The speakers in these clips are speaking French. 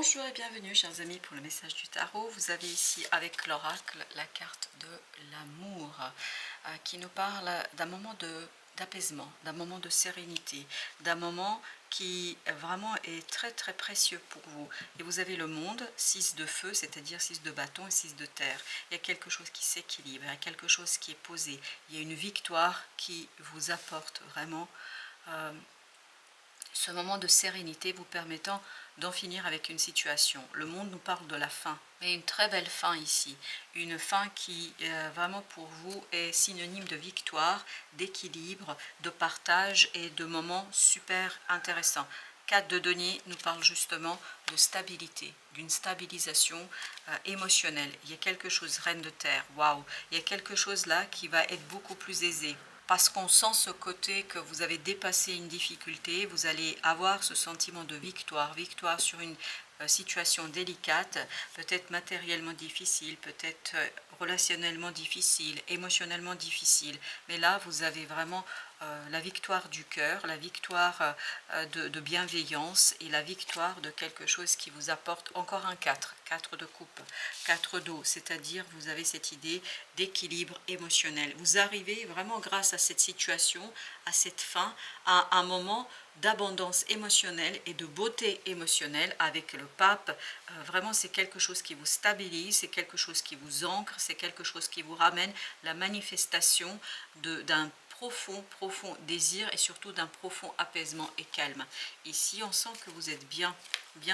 Bonjour et bienvenue chers amis pour le message du tarot. Vous avez ici avec l'oracle la carte de l'amour qui nous parle d'un moment d'apaisement, d'un moment de sérénité, d'un moment qui vraiment est très très précieux pour vous. Et vous avez le monde, 6 de feu, c'est-à-dire 6 de bâton et 6 de terre. Il y a quelque chose qui s'équilibre, il y a quelque chose qui est posé, il y a une victoire qui vous apporte vraiment ce moment de sérénité vous permettant d'en finir avec une situation. Le monde nous parle de la fin, mais une très belle fin ici. Une fin qui vraiment pour vous est synonyme de victoire, d'équilibre, de partage et de moments super intéressants. 4 de denier nous parle justement de stabilité, d'une stabilisation émotionnelle. Il y a quelque chose, reine de terre, waouh, il y a quelque chose là qui va être beaucoup plus aisé. Parce qu'on sent ce côté que vous avez dépassé une difficulté, vous allez avoir ce sentiment de victoire, victoire sur une situation délicate, peut-être matériellement difficile, peut-être relationnellement difficile, émotionnellement difficile. Mais là, vous avez vraiment la victoire du cœur, la victoire de bienveillance et la victoire de quelque chose qui vous apporte encore un 4, 4 de coupe, 4 d'eau, c'est-à-dire vous avez cette idée d'équilibre émotionnel. Vous arrivez vraiment grâce à cette situation, à cette fin, à un moment d'abondance émotionnelle et de beauté émotionnelle avec le pape. Vraiment, c'est quelque chose qui vous stabilise, c'est quelque chose qui vous ancre, c'est quelque chose qui vous ramène la manifestation d'un profond désir et surtout d'un profond apaisement et calme. Ici, on sent que vous êtes bien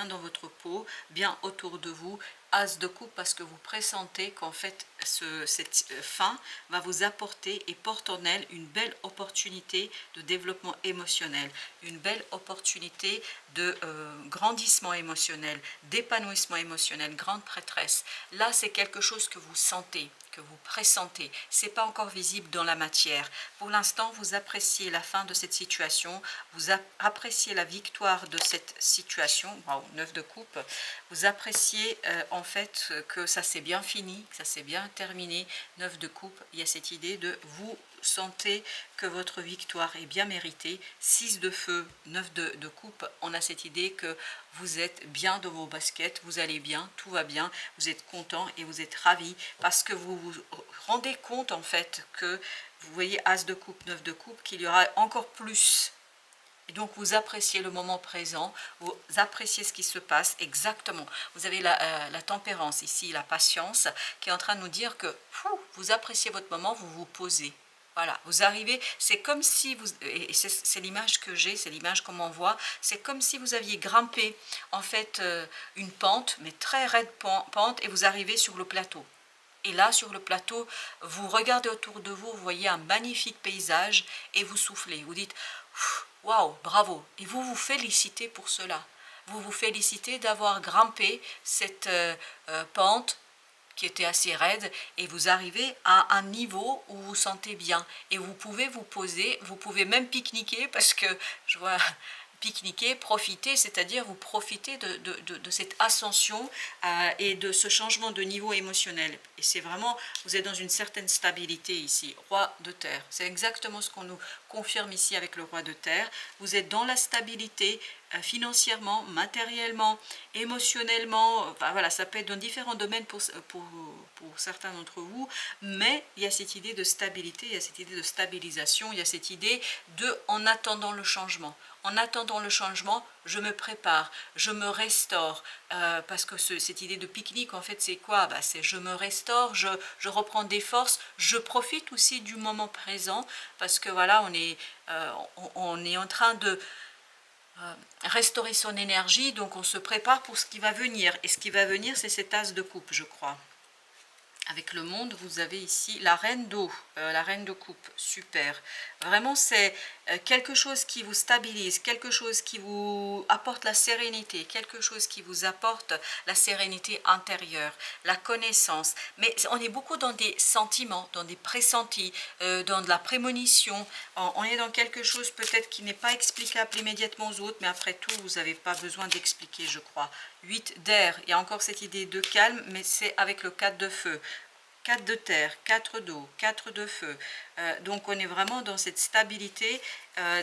dans votre peau, bien autour de vous. As de coupe parce que vous pressentez qu'en fait cette fin va vous apporter et porte en elle une belle opportunité de développement émotionnel, une belle opportunité de grandissement émotionnel, d'épanouissement émotionnel, grande prêtresse. Là, c'est quelque chose que vous sentez, que vous pressentez. C'est pas encore visible dans la matière. Pour l'instant, vous appréciez la fin de cette situation, vous appréciez la victoire de cette situation. Wow, 9 de coupe. Vous appréciez en fait que ça s'est bien fini, que ça s'est bien terminé. 9 de coupe, il y a cette idée de vous sentez que votre victoire est bien méritée. 6 de feu, 9 de coupe, on a cette idée que vous êtes bien dans vos baskets, vous allez bien, tout va bien, vous êtes content et vous êtes ravi parce que vous vous rendez compte en fait que vous voyez As de coupe, 9 de coupe, qu'il y aura encore plus. Et donc vous appréciez le moment présent, vous appréciez ce qui se passe exactement. Vous avez la tempérance ici, la patience, qui est en train de nous dire que vous appréciez votre moment, vous vous posez. Voilà, vous arrivez, c'est comme si vous, et c'est l'image que j'ai, c'est l'image qu'on m'envoie, c'est comme si vous aviez grimpé en fait une pente, mais très raide pente, et vous arrivez sur le plateau. Et là, sur le plateau, vous regardez autour de vous, vous voyez un magnifique paysage et vous soufflez. Vous dites « Waouh, bravo !» Et vous vous félicitez pour cela. Vous vous félicitez d'avoir grimpé cette pente qui était assez raide et vous arrivez à un niveau où vous vous sentez bien. Et vous pouvez vous poser, vous pouvez même pique-niquer parce que je vois pique-niquer, profiter, c'est-à-dire vous profitez de cette ascension et de ce changement de niveau émotionnel. Et c'est vraiment, vous êtes dans une certaine stabilité ici, roi de terre. C'est exactement ce qu'on nous confirme ici avec le roi de terre. Vous êtes dans la stabilité financièrement, matériellement, émotionnellement, enfin, voilà, ça peut être dans différents domaines pour certains d'entre vous, mais il y a cette idée de stabilité, il y a cette idée de stabilisation, il y a cette idée de en attendant le changement. En attendant le changement, je me prépare, je me restaure, parce que cette idée de pique-nique, en fait, c'est quoi? C'est je me restaure, je reprends des forces, je profite aussi du moment présent, parce que voilà, on est en train de restaurer son énergie, donc on se prépare pour ce qui va venir. Et ce qui va venir, c'est cet as de coupe, je crois. Avec le monde, vous avez ici la reine d'eau, la reine de coupe, super. Vraiment, c'est quelque chose qui vous stabilise, quelque chose qui vous apporte la sérénité, quelque chose qui vous apporte la sérénité intérieure, la connaissance. Mais on est beaucoup dans des sentiments, dans des pressentis, dans de la prémonition. On est dans quelque chose peut-être qui n'est pas explicable immédiatement aux autres, mais après tout, vous n'avez pas besoin d'expliquer, je crois. 8 d'air, il y a encore cette idée de calme, mais c'est avec le 4 de feu. 4 de terre, 4 d'eau, 4 de feu. Donc on est vraiment dans cette stabilité,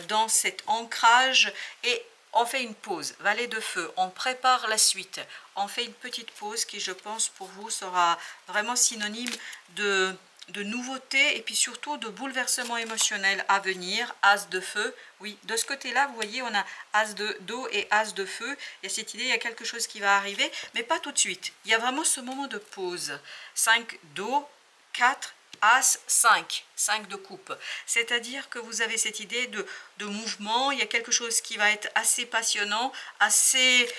dans cet ancrage et on fait une pause, valet de feu, on prépare la suite, on fait une petite pause qui, je pense, pour vous sera vraiment synonyme de nouveauté et puis surtout de bouleversement émotionnel à venir. As de feu, oui, de ce côté-là, vous voyez, on a as d'eau et as de feu. Il y a cette idée, il y a quelque chose qui va arriver, mais pas tout de suite. Il y a vraiment ce moment de pause. 5 d'eau, 4 As, 5 de coupe. C'est-à-dire que vous avez cette idée de mouvement, il y a quelque chose qui va être assez passionnant, assez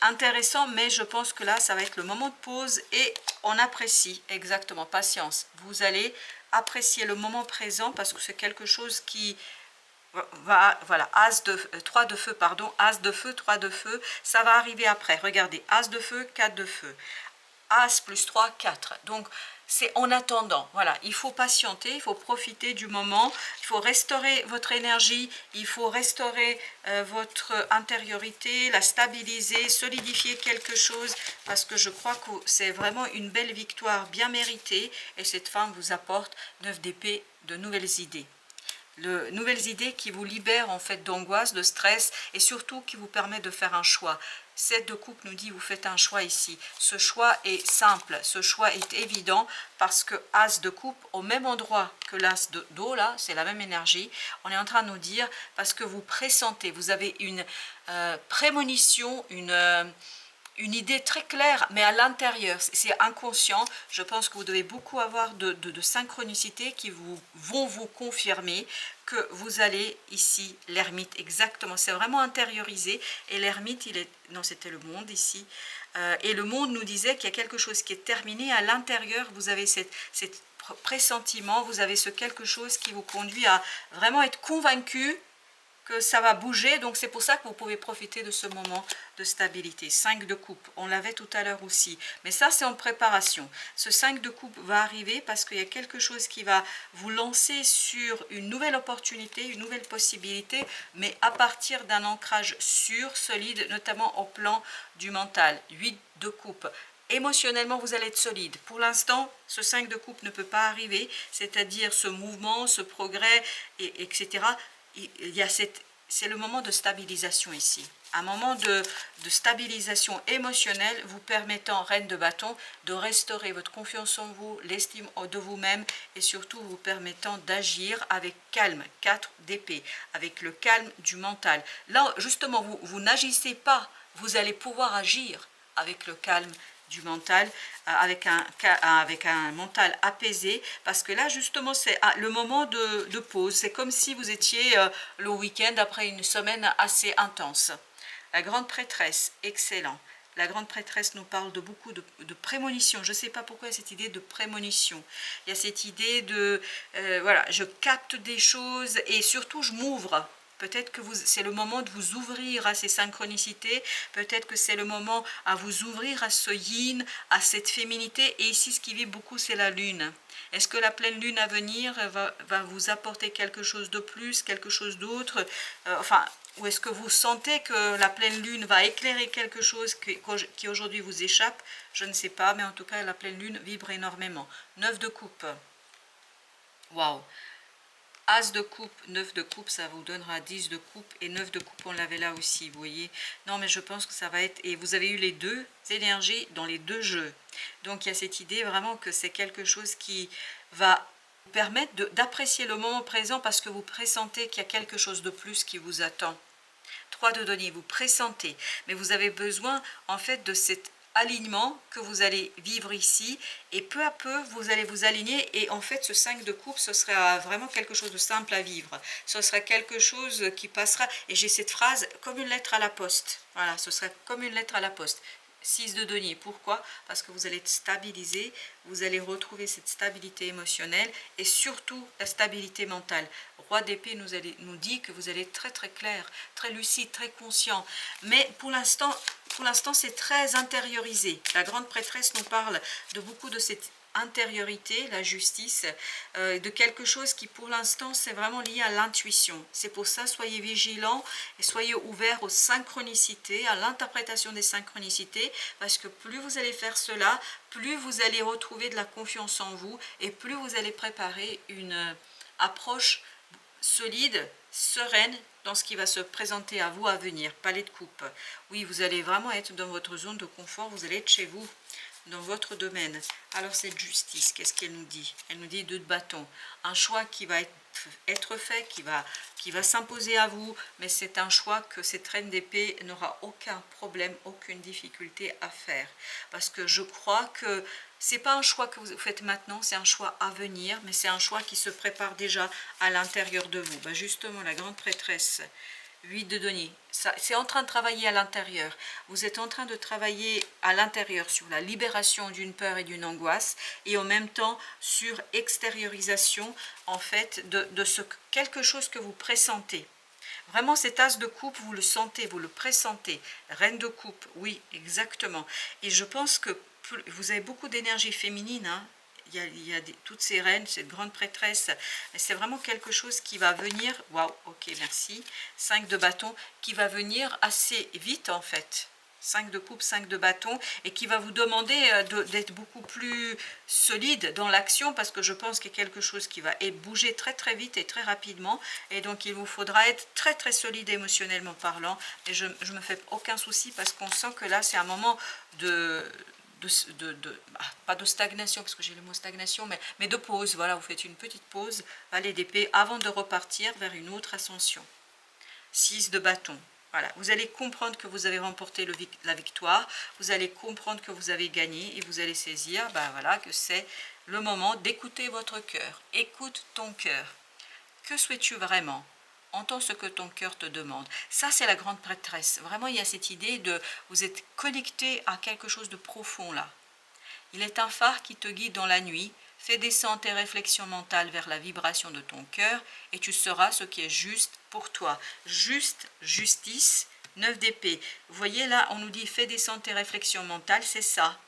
intéressant, mais je pense que là, ça va être le moment de pause et on apprécie, exactement, patience. Vous allez apprécier le moment présent parce que c'est quelque chose qui voilà, 3 de feu, pardon, as de feu, 3 de feu, ça va arriver après. Regardez, as de feu, 4 de feu. As plus 3, 4. Donc, c'est en attendant. Voilà, il faut patienter, il faut profiter du moment, il faut restaurer votre énergie, il faut restaurer votre intériorité, la stabiliser, solidifier quelque chose, parce que je crois que c'est vraiment une belle victoire bien méritée, et cette femme vous apporte 9 d'épée, de nouvelles idées. Nouvelles idées qui vous libèrent en fait d'angoisse, de stress et surtout qui vous permet de faire un choix. 7 de coupe nous dit vous faites un choix ici. Ce choix est simple, ce choix est évident parce que as de coupe au même endroit que l'as d'eau, là c'est la même énergie. On est en train de nous dire parce que vous pressentez, vous avez une prémonition, une idée très claire, mais à l'intérieur, c'est inconscient. Je pense que vous devez beaucoup avoir de synchronicité qui vont vous confirmer que vous allez ici, l'ermite, exactement, c'est vraiment intériorisé, et l'ermite, il est, non c'était le monde ici, et le monde nous disait qu'il y a quelque chose qui est terminé, à l'intérieur, vous avez cette pressentiment, vous avez ce quelque chose qui vous conduit à vraiment être convaincu que ça va bouger, donc c'est pour ça que vous pouvez profiter de ce moment de stabilité. 5 de coupe, on l'avait tout à l'heure aussi, mais ça c'est en préparation. Ce 5 de coupe va arriver parce qu'il y a quelque chose qui va vous lancer sur une nouvelle opportunité, une nouvelle possibilité, mais à partir d'un ancrage sûr, solide, notamment au plan du mental. 8 de coupe. Émotionnellement, vous allez être solide. Pour l'instant, ce 5 de coupe ne peut pas arriver, c'est-à-dire ce mouvement, ce progrès, etc. Il y a c'est le moment de stabilisation ici. Un moment de stabilisation émotionnelle vous permettant, reine de bâton, de restaurer votre confiance en vous, l'estime de vous-même et surtout vous permettant d'agir avec calme. 4 d'épée, avec le calme du mental. Là, justement, vous n'agissez pas, vous allez pouvoir agir avec le calme du mental, avec un mental apaisé, parce que là justement c'est le moment de pause, c'est comme si vous étiez le week-end après une semaine assez intense. La grande prêtresse, excellent. La grande prêtresse nous parle de beaucoup de prémonition. Je ne sais pas pourquoi il y a cette idée de prémonition. Il y a cette idée de, voilà, je capte des choses et surtout je m'ouvre. Peut-être que c'est le moment de vous ouvrir à ces synchronicités, peut-être que c'est le moment à vous ouvrir à ce yin, à cette féminité. Et ici, ce qui vit beaucoup, c'est la lune. Est-ce que la pleine lune à venir va vous apporter quelque chose de plus, quelque chose d'autre, enfin, ou est-ce que vous sentez que la pleine lune va éclairer quelque chose qui aujourd'hui vous échappe? Je ne sais pas, mais en tout cas, la pleine lune vibre énormément. 9 de coupe. Waouh! As de coupe, 9 de coupe, ça vous donnera 10 de coupe, et 9 de coupe, on l'avait là aussi, vous voyez. Non, mais je pense que ça va être, et vous avez eu les deux énergies dans les deux jeux. Donc, il y a cette idée vraiment que c'est quelque chose qui va vous permettre d'apprécier le moment présent parce que vous pressentez qu'il y a quelque chose de plus qui vous attend. 3 de denier, vous pressentez, mais vous avez besoin, en fait, de cette alignement que vous allez vivre ici et peu à peu vous allez vous aligner et en fait ce 5 de coupe ce sera vraiment quelque chose de simple à vivre, ce sera quelque chose qui passera et j'ai cette phrase comme une lettre à la poste, voilà, ce sera comme une lettre à la poste. 6 de denier, pourquoi? Parce que vous allez être stabilisé, vous allez retrouver cette stabilité émotionnelle et surtout la stabilité mentale. Roi d'épée nous dit que vous allez être très très clair, très lucide, très conscient. Mais pour l'instant c'est très intériorisé. La grande prêtresse nous parle de beaucoup de cette intériorité, la justice, de quelque chose qui pour l'instant c'est vraiment lié à l'intuition. C'est pour ça, soyez vigilants et soyez ouverts aux synchronicités, à l'interprétation des synchronicités, parce que plus vous allez faire cela, plus vous allez retrouver de la confiance en vous et plus vous allez préparer une approche solide, sereine, dans ce qui va se présenter à vous à venir. Palais de coupe. Oui, vous allez vraiment être dans votre zone de confort, vous allez être chez vous, dans votre domaine. Alors cette justice, qu'est-ce qu'elle nous dit? Elle nous dit 2 de bâton. Un choix qui va être fait, qui va s'imposer à vous, mais c'est un choix que cette reine d'épée n'aura aucun problème, aucune difficulté à faire. Parce que je crois que c'est pas un choix que vous faites maintenant, c'est un choix à venir, mais c'est un choix qui se prépare déjà à l'intérieur de vous. Ben justement, la grande prêtresse, 8 de denier, c'est en train de travailler à l'intérieur. Vous êtes en train de travailler à l'intérieur sur la libération d'une peur et d'une angoisse et en même temps sur extériorisation en fait de quelque chose que vous pressentez. Vraiment cet as de coupe, vous le sentez, vous le pressentez. Reine de coupe, oui, exactement. Et je pense que vous avez beaucoup d'énergie féminine, hein. Il y a toutes ces reines, cette grande prêtresse, c'est vraiment quelque chose qui va venir, waouh, ok, merci, 5 de bâton, qui va venir assez vite en fait, 5 de coupe, 5 de bâton, et qui va vous demander d'être beaucoup plus solide dans l'action, parce que je pense qu'il y a quelque chose qui va bouger très très vite et très rapidement, et donc il vous faudra être très très solide émotionnellement parlant, et je ne me fais aucun souci, parce qu'on sent que là c'est un moment pas de stagnation, parce que j'ai le mot stagnation, mais de pause. Voilà, vous faites une petite pause, valet d'épée, avant de repartir vers une autre ascension. 6 de bâton. Voilà, vous allez comprendre que vous avez remporté la victoire, vous allez comprendre que vous avez gagné, et vous allez saisir, voilà, que c'est le moment d'écouter votre cœur. Écoute ton cœur. Que souhaites-tu vraiment? Entends ce que ton cœur te demande. Ça, c'est la grande prêtresse. Vraiment, il y a cette idée de vous êtes connecté à quelque chose de profond là. Il est un phare qui te guide dans la nuit. Fais descendre tes réflexions mentales vers la vibration de ton cœur et tu sauras ce qui est juste pour toi. Juste, justice, 9 d'épée. Vous voyez là, on nous dit fais descendre tes réflexions mentales, c'est ça.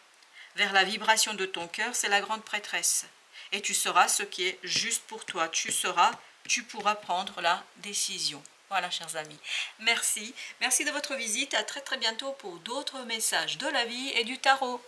Vers la vibration de ton cœur, c'est la grande prêtresse. Et tu sauras ce qui est juste pour toi. Tu pourras prendre la décision. Voilà, chers amis. Merci. Merci de votre visite. À très très bientôt pour d'autres messages de la vie et du tarot.